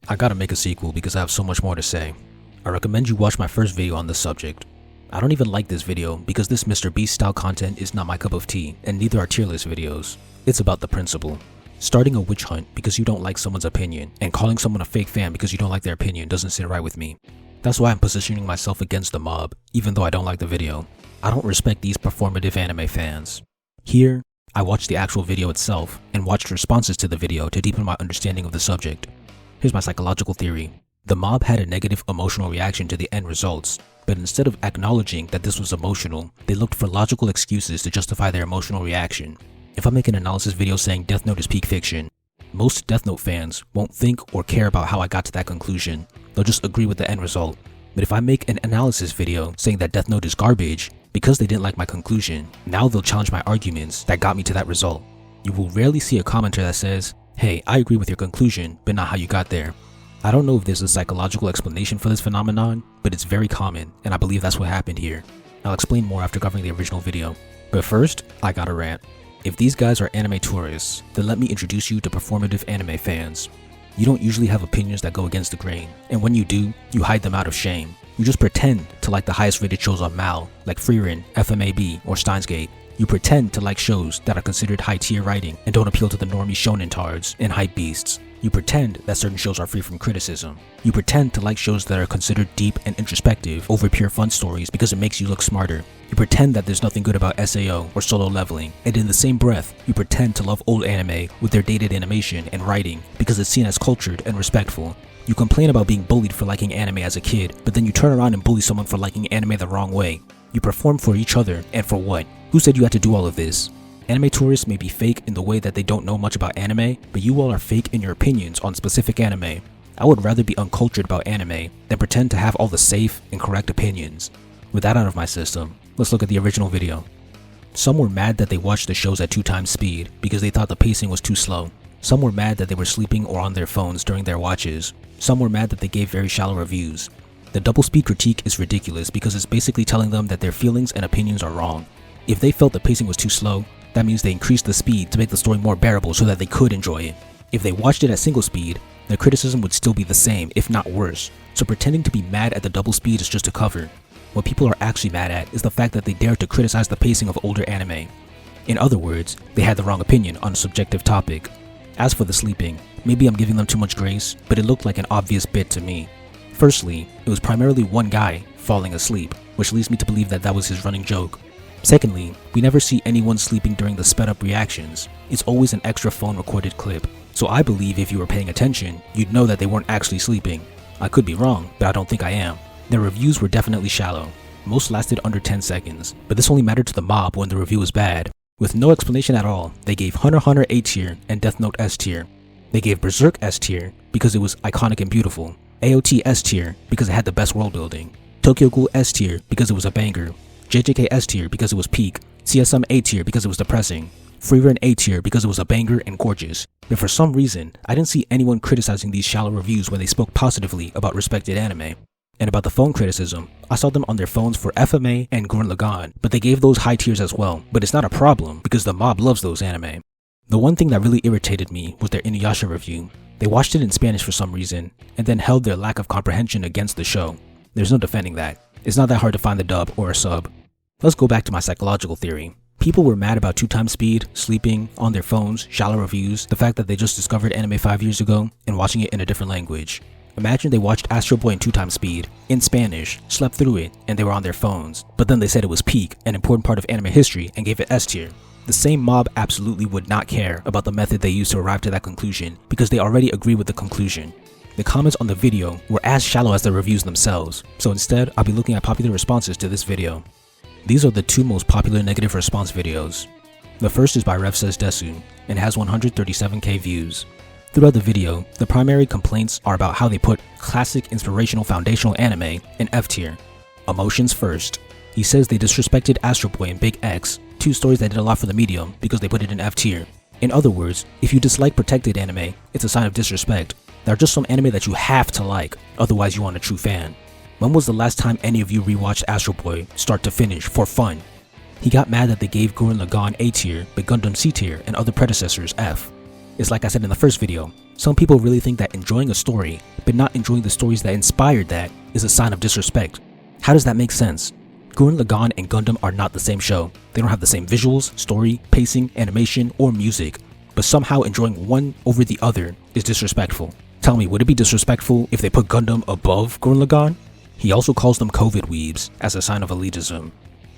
I gotta make a sequel because I have so much more to say. I recommend you watch my first video on this subject. I don't even like this video because this Mr. Beast style content is not my cup of tea, and neither are tier list videos. It's about the principle. Starting a witch hunt because you don't like someone's opinion, and calling someone a fake fan because you don't like their opinion doesn't sit right with me. That's why I'm positioning myself against the mob, even though I don't like the video. I don't respect these performative anime fans. Here, I watched the actual video itself, and watched responses to the video to deepen my understanding of the subject. Here's my psychological theory. The mob had a negative emotional reaction to the end results, but instead of acknowledging that this was emotional, they looked for logical excuses to justify their emotional reaction. If I make an analysis video saying Death Note is peak fiction, most Death Note fans won't think or care about how I got to that conclusion. They'll just agree with the end result. But if I make an analysis video saying that Death Note is garbage because they didn't like my conclusion, now they'll challenge my arguments that got me to that result. You will rarely see a commenter that says, "Hey, I agree with your conclusion, but not how you got there." I don't know if there's a psychological explanation for this phenomenon, but it's very common, and I believe that's what happened here. I'll explain more after covering the original video. But first, I got a rant. If these guys are anime tourists, then let me introduce you to performative anime fans. You don't usually have opinions that go against the grain, and when you do, you hide them out of shame. You just pretend to like the highest rated shows on MAL, like Frieren, FMAB, or Steins Gate. You pretend to like shows that are considered high tier writing and don't appeal to the normie shonen tards and hype beasts. You pretend that certain shows are free from criticism. You pretend to like shows that are considered deep and introspective over pure fun stories because it makes you look smarter. You pretend that there's nothing good about SAO or Solo Leveling, and in the same breath, you pretend to love old anime with their dated animation and writing because it's seen as cultured and respectful. You complain about being bullied for liking anime as a kid, but then you turn around and bully someone for liking anime the wrong way. You perform for each other, and for what? Who said you had to do all of this? Anime tourists may be fake in the way that they don't know much about anime, but you all are fake in your opinions on specific anime. I would rather be uncultured about anime than pretend to have all the safe and correct opinions. With that out of my system, let's look at the original video. Some were mad that they watched the shows at 2 times speed because they thought the pacing was too slow. Some were mad that they were sleeping or on their phones during their watches. Some were mad that they gave very shallow reviews. The double speed critique is ridiculous because it's basically telling them that their feelings and opinions are wrong. If they felt the pacing was too slow, that means they increased the speed to make the story more bearable so that they could enjoy it. If they watched it at single speed, their criticism would still be the same, if not worse. So pretending to be mad at the double speed is just a cover. What people are actually mad at is the fact that they dared to criticize the pacing of older anime. In other words, they had the wrong opinion on a subjective topic. As for the sleeping, maybe I'm giving them too much grace, but it looked like an obvious bit to me. Firstly, it was primarily one guy falling asleep, which leads me to believe that that was his running joke. Secondly, we never see anyone sleeping during the sped up reactions. It's always an extra phone recorded clip. So I believe if you were paying attention, you'd know that they weren't actually sleeping. I could be wrong, but I don't think I am. Their reviews were definitely shallow. Most lasted under 10 seconds, but this only mattered to the mob when the review was bad. With no explanation at all, they gave Hunter x Hunter A tier and Death Note S tier. They gave Berserk S tier because it was iconic and beautiful. AOT S tier because it had the best world building. Tokyo Ghoul S tier because it was a banger. JJK S tier because it was peak. CSM A tier because it was depressing. Frieren A tier because it was a banger and gorgeous. But for some reason, I didn't see anyone criticizing these shallow reviews when they spoke positively about respected anime. And about the phone criticism, I saw them on their phones for FMA and Gurren Lagann, but they gave those high tiers as well. But it's not a problem because the mob loves those anime. The one thing that really irritated me was their Inuyasha review. They watched it in Spanish for some reason, and then held their lack of comprehension against the show. There's no defending that. It's not that hard to find the dub or a sub. Let's go back to my psychological theory. People were mad about 2 times speed, sleeping, on their phones, shallow reviews, the fact that they just discovered anime 5 years ago, and watching it in a different language. Imagine they watched Astro Boy in 2 times speed, in Spanish, slept through it, and they were on their phones, but then they said it was peak, an important part of anime history, and gave it S tier. The same mob absolutely would not care about the method they used to arrive to that conclusion because they already agree with the conclusion. The comments on the video were as shallow as the reviews themselves, so instead I'll be looking at popular responses to this video. These are the 2 most popular negative response videos. The first is by Rev Says Des and has 137k views. Throughout the video, the primary complaints are about how they put classic inspirational foundational anime in F tier. Emotions first. He says they disrespected Astro Boy and Big X, 2 stories that did a lot for the medium, because they put it in F tier. In other words, if you dislike protected anime, it's a sign of disrespect. There are just some anime that you have to like, otherwise you aren't a true fan. When was the last time any of you rewatched Astro Boy start to finish for fun? He got mad that they gave Gurren Lagann A tier, but Gundam C tier and other predecessors F. It's like I said in the first video, Some people really think that enjoying a story, but not enjoying the stories that inspired that, is a sign of disrespect. How does that make sense? Gurren Lagann and Gundam are not the same show. They don't have the same visuals, story, pacing, animation, or music. But somehow enjoying one over the other is disrespectful. Tell me, would it be disrespectful if they put Gundam above Gurren Lagann? He also calls them COVID weebs as a sign of elitism.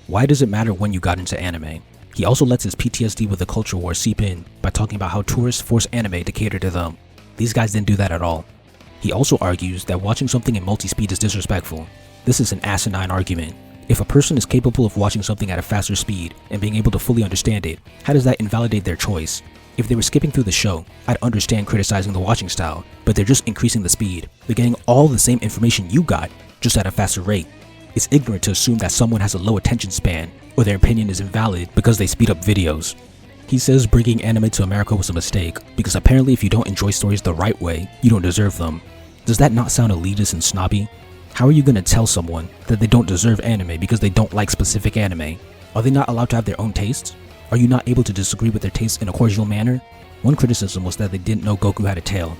Why does it matter when you got into anime? He also lets his PTSD with the culture war seep in by talking about how tourists force anime to cater to them. These guys didn't do that at all. He also argues that watching something in multi-speed is disrespectful. This is an asinine argument. If a person is capable of watching something at a faster speed and being able to fully understand it, how does that invalidate their choice? If they were skipping through the show, I'd understand criticizing the watching style, but they're just increasing the speed. They're getting all the same information you got, just at a faster rate. It's ignorant to assume that someone has a low attention span or their opinion is invalid because they speed up videos. He says bringing anime to America was a mistake because apparently if you don't enjoy stories the right way, you don't deserve them. Does that not sound elitist and snobby? How are you going to tell someone that they don't deserve anime because they don't like specific anime? Are they not allowed to have their own tastes? Are you not able to disagree with their tastes in a cordial manner? One criticism was that they didn't know Goku had a tail.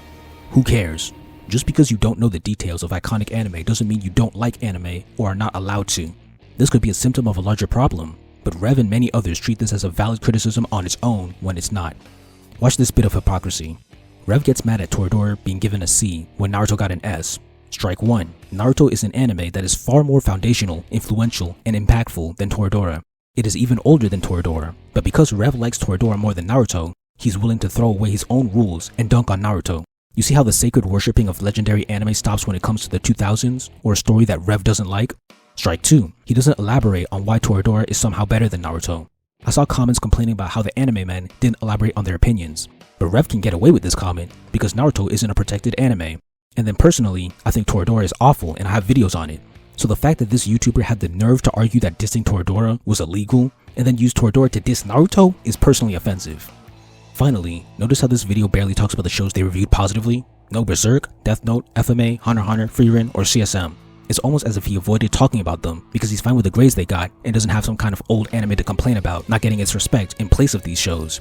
Who cares? Just because you don't know the details of iconic anime doesn't mean you don't like anime or are not allowed to. This could be a symptom of a larger problem, but Rev and many others treat this as a valid criticism on its own when it's not. Watch this bit of hypocrisy. Rev gets mad at Toradora being given a C when Naruto got an S. Strike 1. Naruto is an anime that is far more foundational, influential, and impactful than Toradora. It is even older than Toradora, but because Rev likes Toradora more than Naruto, he's willing to throw away his own rules and dunk on Naruto. You see how the sacred worshipping of legendary anime stops when it comes to the 2000s, or a story that Rev doesn't like? Strike 2. He doesn't elaborate on why Toradora is somehow better than Naruto. I saw comments complaining about how the anime men didn't elaborate on their opinions, but Rev can get away with this comment because Naruto isn't a protected anime. And then personally, I think Toradora is awful and I have videos on it. So the fact that this YouTuber had the nerve to argue that dissing Toradora was illegal and then use Toradora to diss Naruto is personally offensive. Finally, notice how this video barely talks about the shows they reviewed positively? No Berserk, Death Note, FMA, Hunter x Hunter, Frieren, or CSM. It's almost as if he avoided talking about them because he's fine with the grades they got and doesn't have some kind of old anime to complain about not getting its respect in place of these shows.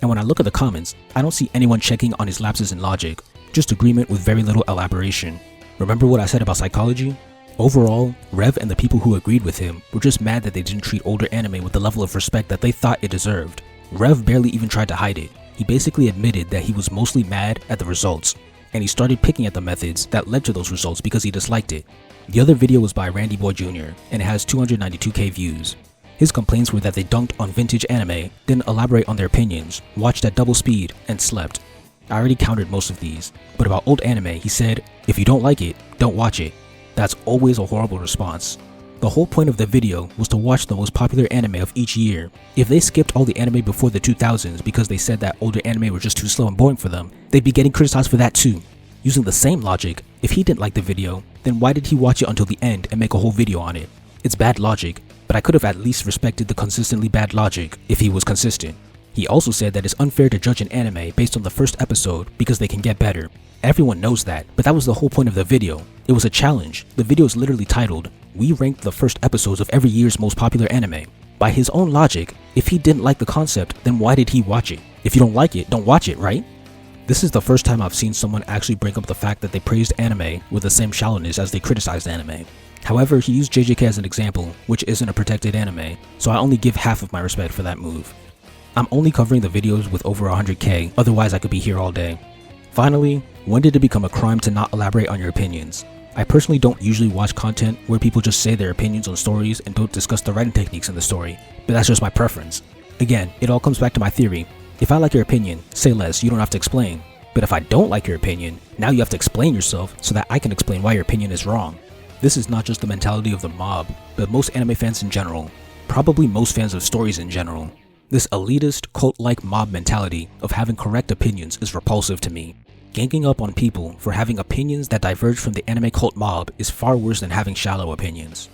And when I look at the comments, I don't see anyone checking on his lapses in logic, just agreement with very little elaboration. Remember what I said about psychology? Overall, Rev and the people who agreed with him were just mad that they didn't treat older anime with the level of respect that they thought it deserved. Rev barely even tried to hide it. He basically admitted that he was mostly mad at the results, and he started picking at the methods that led to those results because he disliked it. The other video was by Randy Boy Jr. and it has 292k views. His complaints were that they dunked on vintage anime, didn't elaborate on their opinions, watched at double speed, and slept. I already counted most of these, but about old anime he said, if you don't like it, don't watch it. That's always a horrible response. The whole point of the video was to watch the most popular anime of each year. If they skipped all the anime before the 2000s because they said that older anime were just too slow and boring for them, they'd be getting criticized for that too. Using the same logic, if he didn't like the video, then why did he watch it until the end and make a whole video on it? It's bad logic, but I could have at least respected the consistently bad logic if he was consistent. He also said that it's unfair to judge an anime based on the first episode because they can get better. Everyone knows that, but that was the whole point of the video. It was a challenge. The video is literally titled, "We ranked the first episodes of every year's most popular anime." By his own logic, if he didn't like the concept, then why did he watch it? If you don't like it, don't watch it, right? This is the first time I've seen someone actually bring up the fact that they praised anime with the same shallowness as they criticized anime. However, he used JJK as an example, which isn't a protected anime, so I only give half of my respect for that move. I'm only covering the videos with over 100k, otherwise I could be here all day. Finally, when did it become a crime to not elaborate on your opinions? I personally don't usually watch content where people just say their opinions on stories and don't discuss the writing techniques in the story, but that's just my preference. Again, it all comes back to my theory. If I like your opinion, say less, you don't have to explain. But if I don't like your opinion, now you have to explain yourself so that I can explain why your opinion is wrong. This is not just the mentality of the mob, but most anime fans in general. Probably most fans of stories in general. This elitist, cult-like mob mentality of having correct opinions is repulsive to me. Ganging up on people for having opinions that diverge from the anime cult mob is far worse than having shallow opinions.